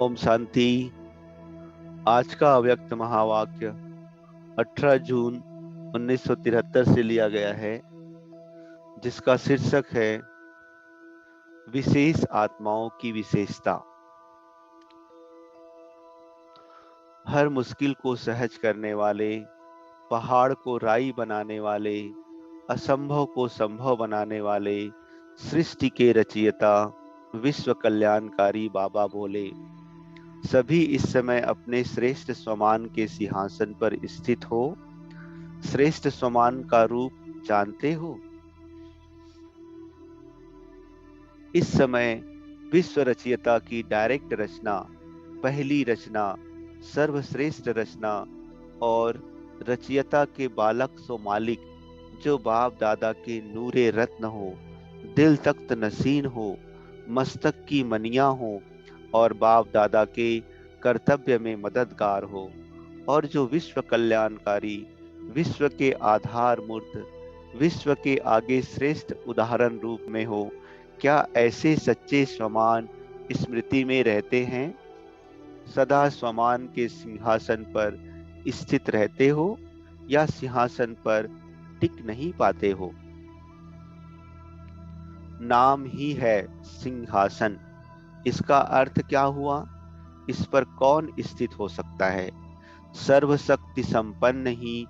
ओम शांति। आज का अव्यक्त महावाक्य 18 जून 1973 से लिया गया है, जिसका शीर्षक है विशेष आत्माओं की विशेषता। हर मुश्किल को सहज करने वाले, पहाड़ को राई बनाने वाले, असंभव को संभव बनाने वाले, सृष्टि के रचयिता, विश्व कल्याणकारी बाबा बोले, सभी इस समय अपने श्रेष्ठ स्वमान के सिंहासन पर स्थित हो। श्रेष्ठ स्वमान का रूप जानते हो? इस समय विश्व रचयिता की डायरेक्ट रचना, पहली रचना, सर्वश्रेष्ठ रचना और रचयिता के बालक सो मालिक, जो बाप दादा के नूरे रत्न हो, दिल तख्त नसीन हो, मस्तक की मनिया हो और बाप दादा के कर्तव्य में मददगार हो, और जो विश्व कल्याणकारी, विश्व के आधार मूर्त, विश्व के आगे श्रेष्ठ उदाहरण रूप में हो, क्या ऐसे सच्चे स्वमान स्मृति में रहते हैं? सदा स्वमान के सिंहासन पर स्थित रहते हो या सिंहासन पर टिक नहीं पाते हो? नाम ही है सिंहासन। इसका अर्थ क्या हुआ? इस पर कौन स्थित हो सकता है? सर्वशक्ति संपन्न ही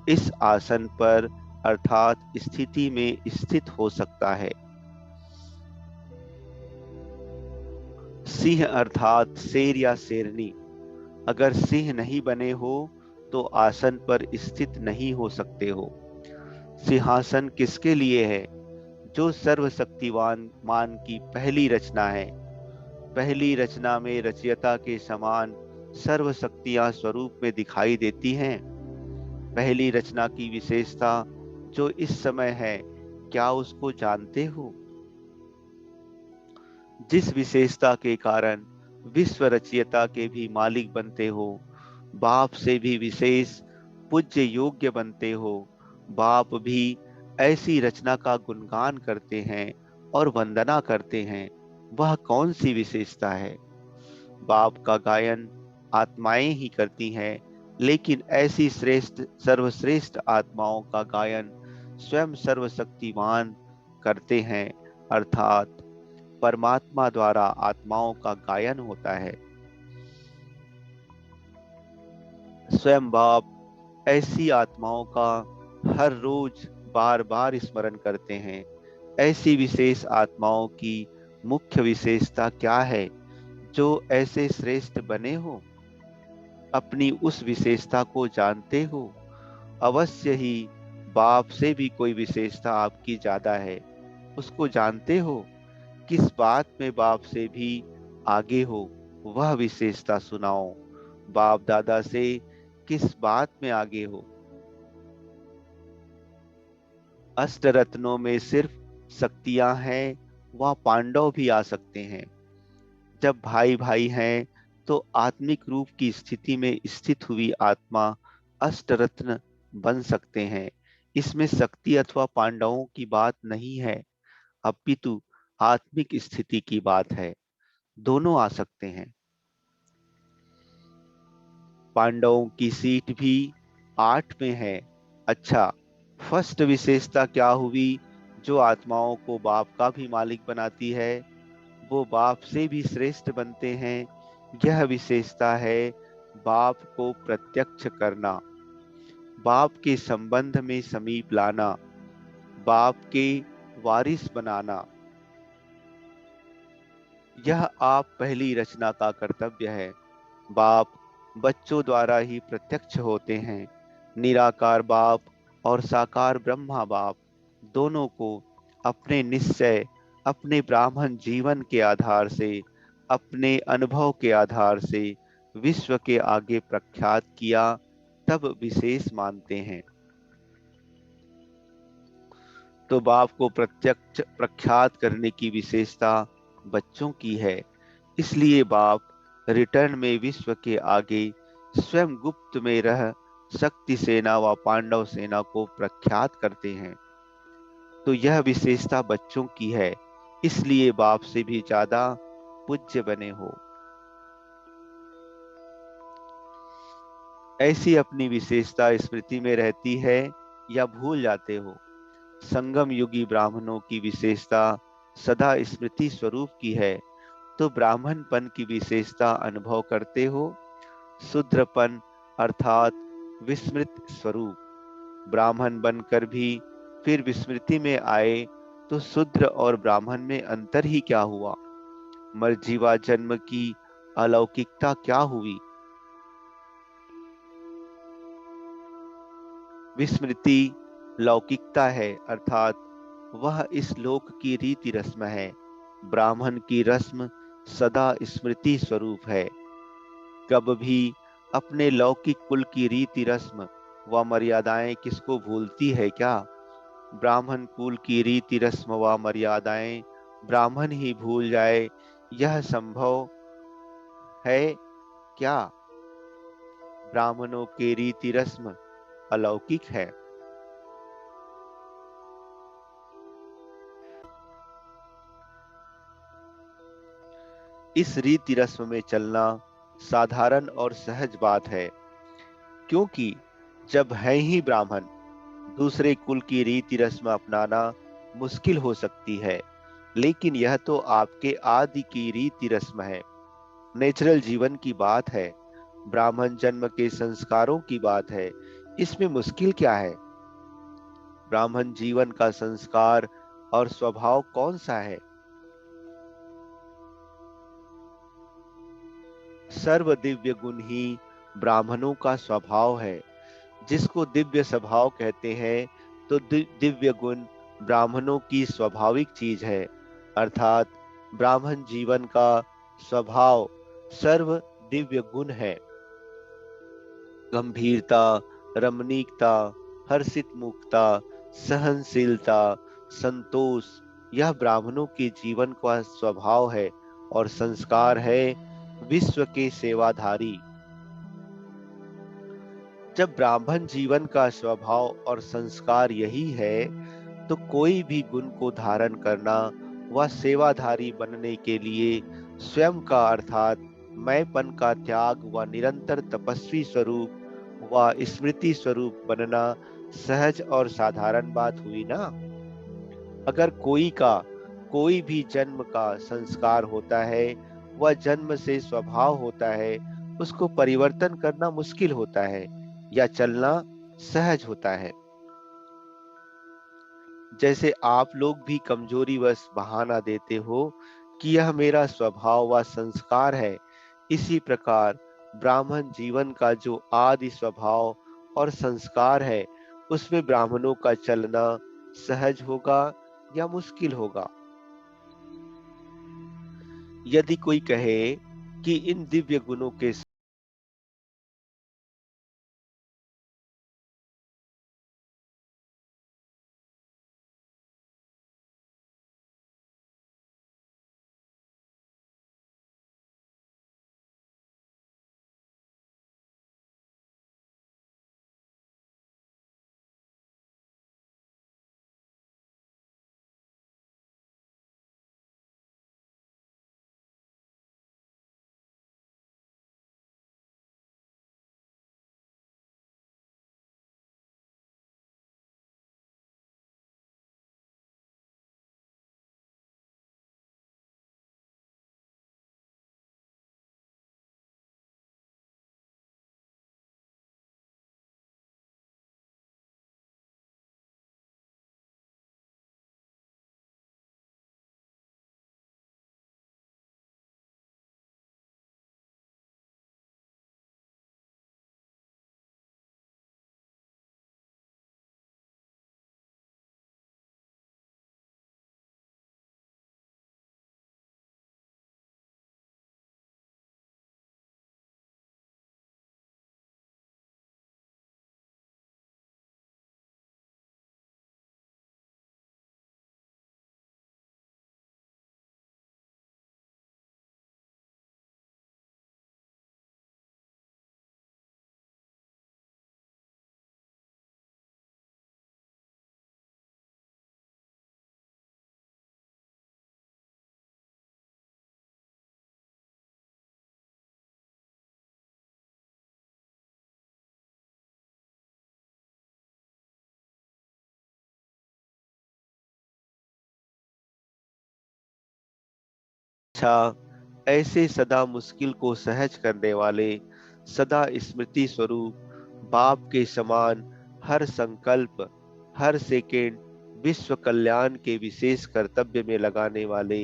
इस आसन पर अर्थात स्थिति में स्थित हो सकता है। सिंह अर्थात शेर या शेरनी, अगर सिंह नहीं बने हो तो आसन पर स्थित नहीं हो सकते हो। सिंहासन किसके लिए है? जो सर्वशक्तिवान मान की पहली रचना है। पहली रचना में रचयिता के समान सर्व शक्तियां स्वरूप में दिखाई देती हैं। पहली रचना की विशेषता जो इस समय है, क्या उसको जानते हो? जिस विशेषता के कारण विश्व रचयिता के भी मालिक बनते हो, बाप से भी विशेष पूज्य योग्य बनते हो, बाप भी ऐसी रचना का गुणगान करते हैं और वंदना करते हैं, वह कौन सी विशेषता है? बाप का गायन आत्माएं ही करती हैं, लेकिन ऐसी श्रेष्ठ सर्वश्रेष्ठ आत्माओं का गायन स्वयं सर्वशक्तिमान करते हैं, अर्थात परमात्मा द्वारा आत्माओं का गायन होता है। स्वयं बाप ऐसी आत्माओं का हर रोज बार बार स्मरण करते हैं। ऐसी विशेष आत्माओं की मुख्य विशेषता क्या है जो ऐसे श्रेष्ठ बने हो? अपनी उस विशेषता को जानते हो? अवश्य ही बाप से भी कोई विशेषता आपकी ज्यादा है, उसको जानते हो? किस बात में बाप से भी आगे हो, वह विशेषता सुनाओ। बाप दादा से किस बात में आगे हो? अष्ट रत्नों में सिर्फ शक्तियां हैं, वह पांडव भी आ सकते हैं। जब भाई भाई हैं तो आत्मिक रूप की स्थिति में स्थित हुई आत्मा अष्टरत्न बन सकते हैं। इसमें शक्ति अथवा पांडवों की बात नहीं है, अपितु आत्मिक स्थिति की बात है। दोनों आ सकते हैं। पांडवों की सीट भी 8 में है। अच्छा, फर्स्ट विशेषता क्या हुई जो आत्माओं को बाप का भी मालिक बनाती है? वो बाप से भी श्रेष्ठ बनते हैं। यह विशेषता है बाप को प्रत्यक्ष करना, बाप के संबंध में समीप लाना, बाप के वारिस बनाना। यह आप पहली रचना का कर्तव्य है। बाप बच्चों द्वारा ही प्रत्यक्ष होते हैं। निराकार बाप और साकार ब्रह्मा बाप दोनों को अपने निश्चय, अपने ब्राह्मण जीवन के आधार से, अपने अनुभव के आधार से विश्व के आगे प्रख्यात किया, तब विशेष मानते हैं। तो बाप को प्रत्यक्ष प्रख्यात करने की विशेषता बच्चों की है। इसलिए बाप रिटर्न में विश्व के आगे स्वयं गुप्त में रह शक्ति सेना व पांडव सेना को प्रख्यात करते हैं। तो यह विशेषता बच्चों की है, इसलिए बाप से भी ज्यादा पूज्य बने हो। ऐसी अपनी विशेषता स्मृति में रहती है या भूल जाते हो? संगम युगी ब्राह्मणों की विशेषता सदा स्मृति स्वरूप की है, तो ब्राह्मणपन की विशेषता अनुभव करते हो? शूद्रपन अर्थात विस्मृत स्वरूप। ब्राह्मण बनकर भी फिर विस्मृति में आए, तो शूद्र और ब्राह्मण में अंतर ही क्या हुआ? मर्जीवा जन्म की अलौकिकता क्या हुई? विस्मृति लौकिकता है, अर्थात वह इस लोक की रीति रस्म है। ब्राह्मण की रस्म सदा स्मृति स्वरूप है, कब भी अपने लौकिक कुल की रीति रस्म व मर्यादाएं किसको भूलती है क्या? ब्राह्मण कुल की रीति रस्म व मर्यादाएं ब्राह्मण ही भूल जाए, यह संभव है क्या? ब्राह्मणों के रीति रस्म अलौकिक है। इस रीति रस्म में चलना साधारण और सहज बात है, क्योंकि जब है ही ब्राह्मण, दूसरे कुल की रीति रस्म अपनाना मुश्किल हो सकती है। लेकिन यह तो आपके आदि की रीति रस्म है, नेचुरल जीवन की बात है, ब्राह्मण जन्म के संस्कारों की बात है। इसमें मुश्किल क्या है? ब्राह्मण जीवन का संस्कार और स्वभाव कौन सा है? सर्व दिव्य गुण ही ब्राह्मणों का स्वभाव है। जिसको दिव्य स्वभाव कहते हैं, तो दिव्य गुण ब्राह्मणों की स्वाभाविक चीज है, अर्थात ब्राह्मण जीवन का स्वभाव सर्व दिव्य गुण है। गंभीरता, रमणीकता, हर्षित मुखता, सहनशीलता, संतोष, यह ब्राह्मणों के जीवन का स्वभाव है और संस्कार है विश्व के सेवाधारी। जब ब्राह्मण जीवन का स्वभाव और संस्कार यही है, तो कोई भी गुण को धारण करना व सेवाधारी बनने के लिए स्वयं का, अर्थात मैंपन का त्याग व निरंतर तपस्वी स्वरूप व स्मृति स्वरूप बनना सहज और साधारण बात हुई ना। अगर कोई भी जन्म का संस्कार होता है, वह जन्म से स्वभाव होता है, उसको परिवर्तन करना मुश्किल होता है या चलना सहज होता है। जैसे आप लोग भी कमजोरीवश बहाना देते हो कि यह मेरा स्वभाव व संस्कार है, इसी प्रकार ब्राह्मण जीवन का जो आदि स्वभाव और संस्कार है, उसमें ब्राह्मणों का चलना सहज होगा या मुश्किल होगा? यदि कोई कहे कि इन दिव्य गुणों के अच्छा, ऐसे सदा मुश्किल को सहज करने वाले, सदा स्मृति स्वरूप बाप के समान हर संकल्प, हर सेकेंड विश्व कल्याण के विशेष कर्तव्य में लगाने वाले,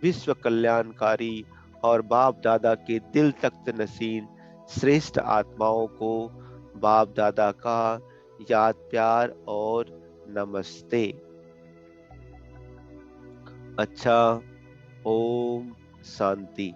विश्व कल्याणकारी और बाप दादा के दिल तख्त नशीन श्रेष्ठ आत्माओं को बाप दादा का याद, प्यार और नमस्ते। अच्छा, ओम शांति।